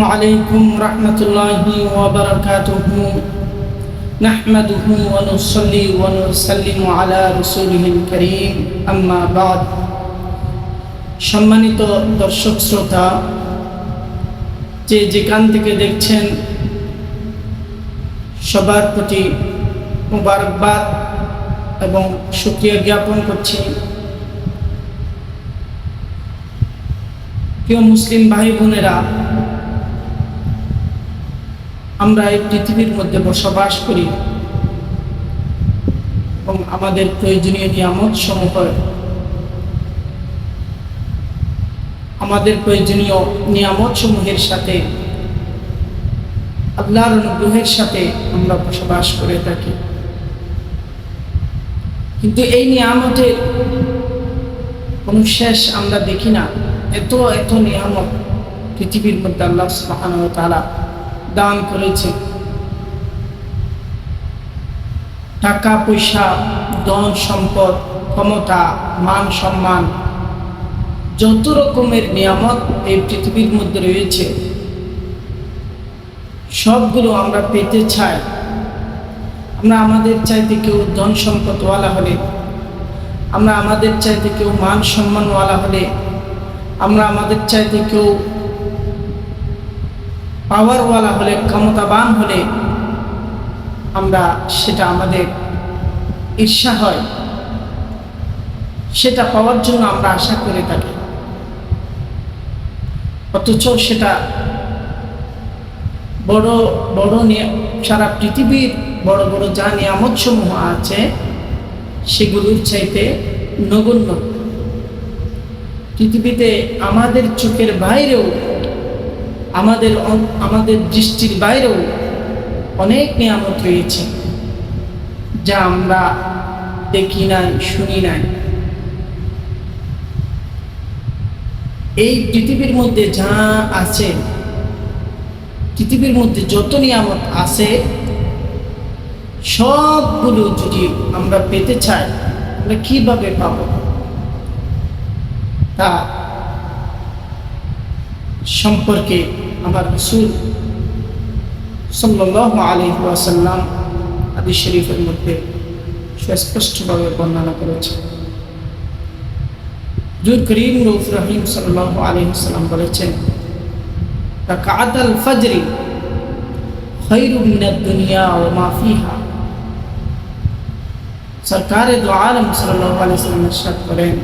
عليكم ورحمة الله وبركاته نحمده ونصلي ونسلم على رسوله الكريم أما بعد সম্মানিত দর্শক শ্রোতা যে যেখান থেকে দেখছেন সবার প্রতি মুবারকবাদ এবং শুকরিয়া জ্ঞাপন করছি। প্রিয় মুসলিম ভাই বোনেরা, আমরা এই পৃথিবীর মধ্যে বসবাস করি এবং আমাদের প্রয়োজনীয় নিয়ামত সমূহ, আমাদের প্রয়োজনীয় নিয়ামত সমূহের সাথে আল্লাহর অনুগ্রহের সাথে আমরা বসবাস করে থাকি। কিন্তু এই নিয়ামতের কোনো শেষ আমরা দেখি না। এত এত নিয়ামত পৃথিবীর মধ্যে আল্লাহ সুবহানাহু ওয়া তাআলা দান করেছে। টাকা পয়সা, ধন সম্পদ, ক্ষমতা, মান সম্মান, যত রকমের নিয়ামত এই পৃথিবীর মধ্যে রয়েছে সবগুলো আমরা পেতে চাই। আমরা আমাদের চাইতে কেউ ধন সম্পদওয়ালা হলে, আমরা আমাদের চাইতে কেউ মান সম্মানওয়ালা হলে, আমরা আমাদের চাইতে কেউ পাওয়ারওয়ালা হলে, ক্ষমতাবান হলে আমরা সেটা আমাদের ঈর্ষা হয়, সেটা পাওয়ার জন্য আমরা আশা করে থাকি। অথচ সেটা বড় বড় সারা পৃথিবীর বড় বড় যা নিয়ামত সমূহ আছে সেগুলোর চাইতে নগণ্য। পৃথিবীতে আমাদের চোখের বাইরেও, আমাদের দৃষ্টির বাইরেও অনেক নিয়ামত রয়েছে যা আমরা দেখি নাই, শুনি নাই। এই পৃথিবীর মধ্যে যা আছে, পৃথিবীর মধ্যে যত নিয়ামত আছে সবগুলো যদি আমরা পেতে চাই, আমরা কিভাবে পাব? তা সম্পর্কে আমার রাসূল সাল্লাল্লাহু আলাইহি ওয়াসাল্লাম হাদিস শরীফের মধ্যে সুস্পষ্টভাবে বর্ণনা করেছেন। হুজুর করিম রউফ রহিম সাল্লাল্লাহু আলাইহি ওয়াসাল্লাম বলেছেন, রাকাতাল ফজরি খায়রুম মিনাদ দুনিয়া ওয়া মা ফিহা। সরকারে দু আলম সাল্লাল্লাহু আলাইহি ওয়াসাল্লাম ইরশাদ করেন,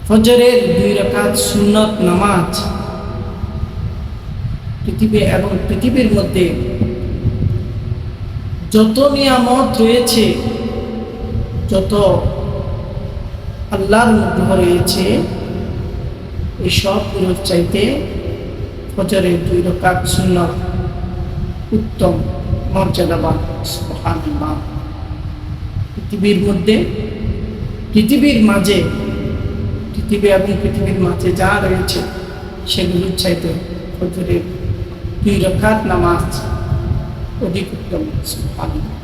ফজরের 2 রাকাত সুন্নত নামাজ পৃথিবীর মধ্যে যত নিয়ামত রয়েছে, যত আল্লাহর অনুগ্রহ রয়েছে, এই সবগুলোর চাইতে ফজরের 2 রাকাত সুন্নত উত্তম, মর্যাদাবান। সুবহানাল্লাহ। পৃথিবীর মধ্যে, পৃথিবীর মাঝে, পৃথিবী এবং পৃথিবীর মাঝে যা রয়েছে সেগুলোর চাইতে ফজরের 2 রাকাত নামাজ অধিক উত্তম। সুবহানাল্লাহ।